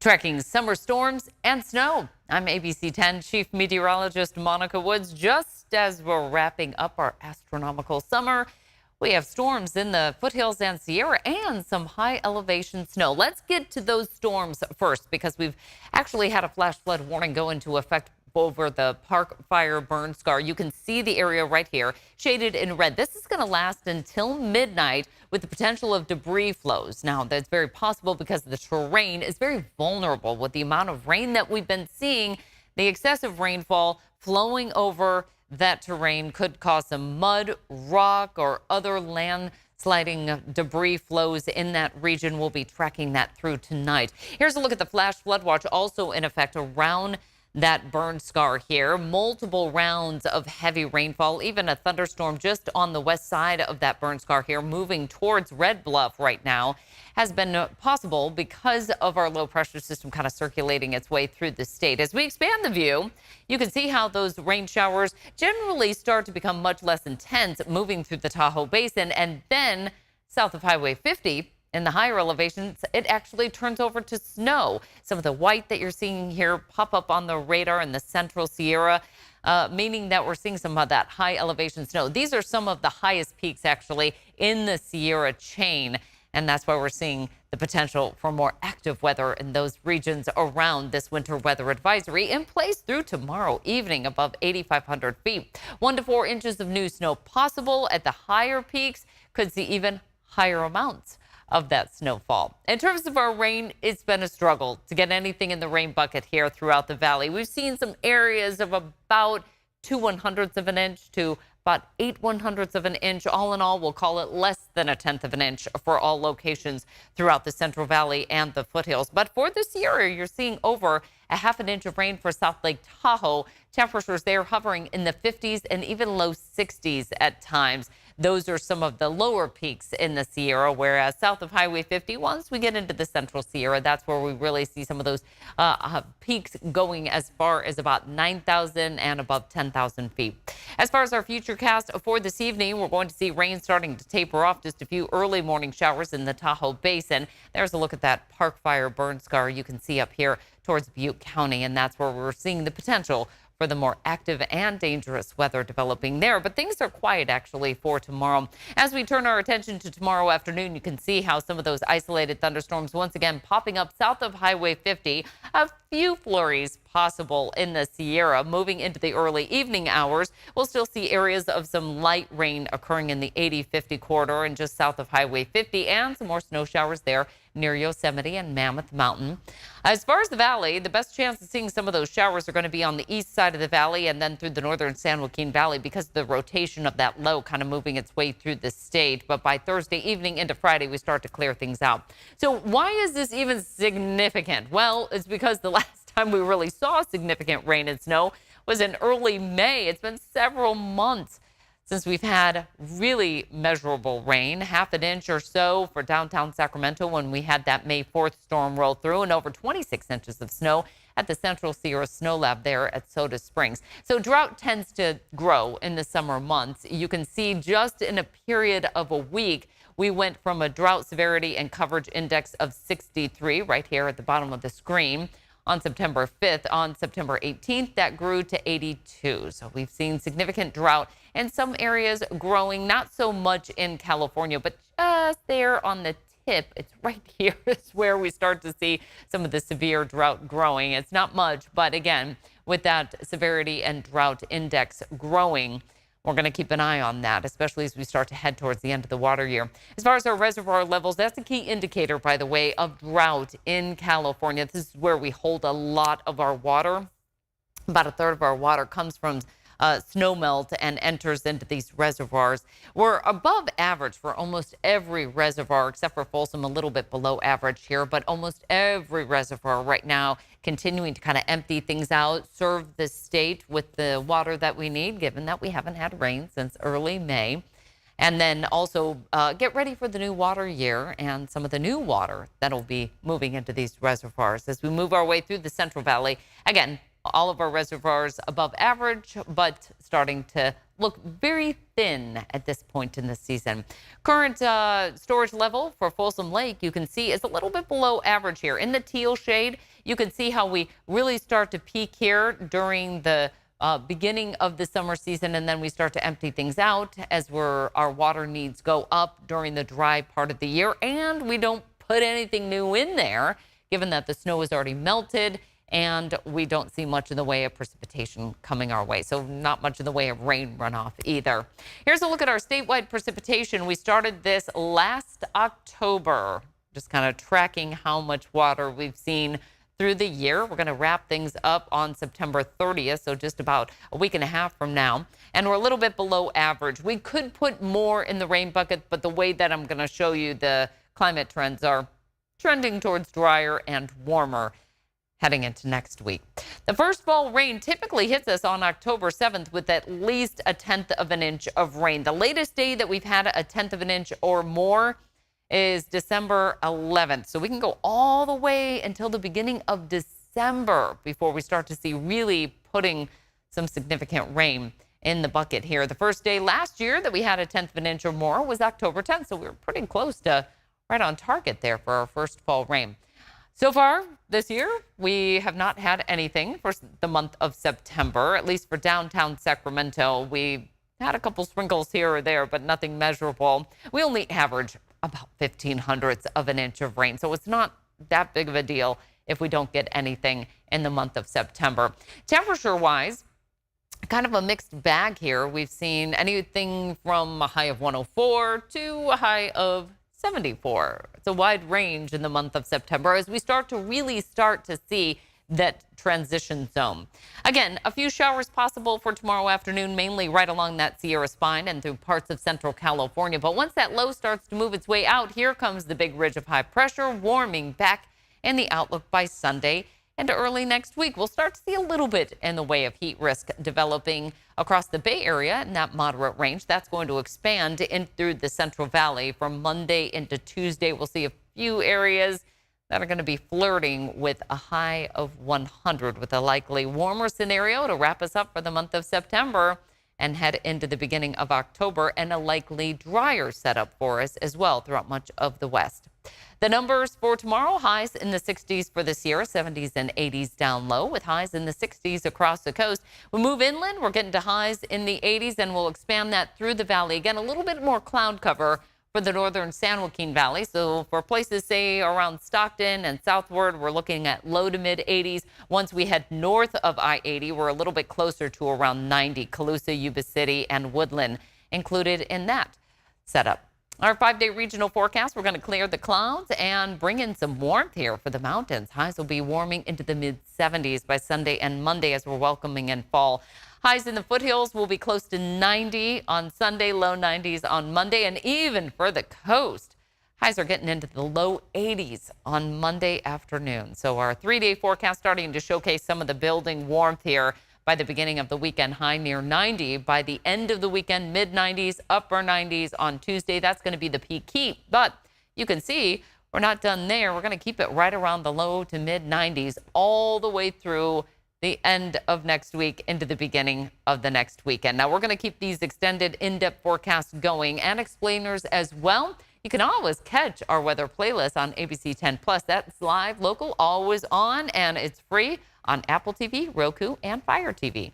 Tracking summer storms and snow. I'm ABC 10 Chief Meteorologist Monica Woods. Just as we're wrapping up our astronomical summer, we have storms in the foothills and Sierra and some high elevation snow. Let's get to those storms first because we've actually had a flash flood warning go into effect over the Park Fire burn scar. You can see the area right here shaded in red. This is going to last until midnight with the potential of debris flows. Now, that's very possible because the terrain is very vulnerable with the amount of rain that we've been seeing. The excessive rainfall flowing over that terrain could cause some mud, rock, or other landsliding debris flows in that region. We'll be tracking that through tonight. Here's a look at the flash flood watch also in effect around that burn scar here. Multiple rounds of heavy rainfall, even a thunderstorm just on the west side of that burn scar here, moving towards Red Bluff right now, has been possible because of our low pressure system kind of circulating its way through the state. As we expand the view, you can see how those rain showers generally start to become much less intense moving through the Tahoe Basin, and then south of Highway 50. In the higher elevations, it actually turns over to snow. Some of the white that you're seeing here pop up on the radar in the central Sierra, meaning that we're seeing some of that high elevation snow. These are some of the highest peaks actually in the Sierra chain. And that's why we're seeing the potential for more active weather in those regions around this winter weather advisory in place through tomorrow evening above 8,500 feet. 1 to 4 inches of new snow possible at the higher peaks. Could see even higher amounts of that snowfall. In terms of our rain, it's been a struggle to get anything in the rain bucket here throughout the valley. We've seen some areas of about 2/100ths of an inch to about 8/100ths of an inch. All in all, we'll call it less than 1/10 of an inch for all locations throughout the Central Valley and the foothills. But for the Sierra, you're seeing over 1/2 inch of rain for South Lake Tahoe. Temperatures there hovering in the 50s and even low 60s at times. Those are some of the lower peaks in the Sierra, whereas south of Highway 50, once we get into the central Sierra, that's where we really see some of those peaks going as far as about 9,000 and above 10,000 feet. As far as our futurecast for this evening, we're going to see rain starting to taper off, just a few early morning showers in the Tahoe Basin. There's a look at that Park Fire burn scar you can see up here towards Butte County, and that's where we're seeing the potential for the more active and dangerous weather developing there. But things are quiet actually for tomorrow. As we turn our attention to tomorrow afternoon, you can see how some of those isolated thunderstorms once again popping up south of Highway 50. A few flurries possible in the Sierra. Moving into the early evening hours, we'll still see areas of some light rain occurring in the 80-50 corridor and just south of Highway 50, and some more snow showers there near Yosemite and Mammoth Mountain. As far as the valley, the best chance of seeing some of those showers are going to be on the east side of the valley and then through the northern San Joaquin Valley because of the rotation of that low kind of moving its way through the state. But by Thursday evening into Friday, we start to clear things out. So why is this even significant? Well, it's because the last time we really saw significant rain and snow was in early May. It's been several months since we've had really measurable rain, 1/2 inch or so for downtown Sacramento when we had that May 4th storm roll through, and over 26 inches of snow at the Central Sierra Snow Lab there at Soda Springs. So drought tends to grow in the summer months. You can see just in a period of a week, we went from a drought severity and coverage index of 63 right here at the bottom of the screen on September 5th. On September 18th, that grew to 82. So we've seen significant drought in some areas growing, not so much in California, but just there on the tip. It's right here is where we start to see some of the severe drought growing. It's not much, but again, with that severity and drought index growing, we're going to keep an eye on that, especially as we start to head towards the end of the water year. As far as our reservoir levels, that's a key indicator, by the way, of drought in California. This is where we hold a lot of our water. About 1/3 of our water comes from snowmelt and enters into these reservoirs. We're above average for almost every reservoir, except for Folsom, a little bit below average here, but almost every reservoir right now continuing to kind of empty things out, serve the state with the water that we need, given that we haven't had rain since early May. And then also get ready for the new water year and some of the new water that'll be moving into these reservoirs as we move our way through the Central Valley. Again, all of our reservoirs above average, but starting to look very thin at this point in the season. Current storage level for Folsom Lake, you can see, is a little bit below average here. In the teal shade, You can see how we really start to peak here during the beginning of the summer season, and then we start to empty things out as our water needs go up during the dry part of the year, and we don't put anything new in there, given that the snow is already melted and we don't see much in the way of precipitation coming our way. So not much in the way of rain runoff either. Here's a look at our statewide precipitation. We started this last October, just kind of tracking how much water we've seen through the year. We're going to wrap things up on September 30th, so just about a week and a half from now. And we're a little bit below average. We could put more in the rain bucket, but the way that I'm going to show you the climate trends are trending towards drier and warmer heading into next week. The first fall rain typically hits us on October 7th with at least 1/10 of an inch of rain. The latest day that we've had 1/10 of an inch or more is December 11th. So we can go all the way until the beginning of December before we start to see really putting some significant rain in the bucket here. The first day last year that we had 1/10 of an inch or more was October 10th. So we were pretty close to right on target there for our first fall rain. So far this year, we have not had anything for the month of September, at least for downtown Sacramento. We had a couple sprinkles here or there, but nothing measurable. We only average about 1/1500ths of an inch of rain. So it's not that big of a deal if we don't get anything in the month of September. Temperature-wise, kind of a mixed bag here. We've seen anything from a high of 104 to a high of 74. It's a wide range in the month of September as we start to see that transition zone. Again, a few showers possible for tomorrow afternoon, mainly right along that Sierra spine and through parts of central California. But once that low starts to move its way out, here comes the big ridge of high pressure warming back in the outlook by Sunday. And early next week, we'll start to see a little bit in the way of heat risk developing across the Bay Area in that moderate range. That's going to expand in through the Central Valley from Monday into Tuesday. We'll see a few areas that are going to be flirting with a high of 100 with a likely warmer scenario to wrap us up for the month of September and head into the beginning of October, and a likely drier setup for us as well throughout much of the West. The numbers for tomorrow: highs in the 60s for the Sierra, 70s and 80s down low, with highs in the 60s across the coast. We move inland, we're getting to highs in the 80s, and we'll expand that through the valley. Again, a little bit more cloud cover for the northern San Joaquin Valley. So for places, say, around Stockton and southward, we're looking at low to mid 80s. Once we head north of I-80, we're a little bit closer to around 90. Colusa, Yuba City, and Woodland included in that setup. Our 5-day regional forecast, we're going to clear the clouds and bring in some warmth here for the mountains. Highs will be warming into the mid-70s by Sunday and Monday as we're welcoming in fall. Highs in the foothills will be close to 90 on Sunday, low 90s on Monday, and even for the coast, highs are getting into the low 80s on Monday afternoon. So our 3-day forecast starting to showcase some of the building warmth here. By the beginning of the weekend, high near 90. By the end of the weekend, mid-90s, upper 90s on Tuesday. That's going to be the peak heat. But you can see we're not done there. We're going to keep it right around the low to mid-90s all the way through the end of next week into the beginning of the next weekend. Now, we're going to keep these extended in-depth forecasts going and explainers as well. You can always catch our weather playlist on ABC10 Plus. That's live, local, always on, and it's free on Apple TV, Roku, and Fire TV.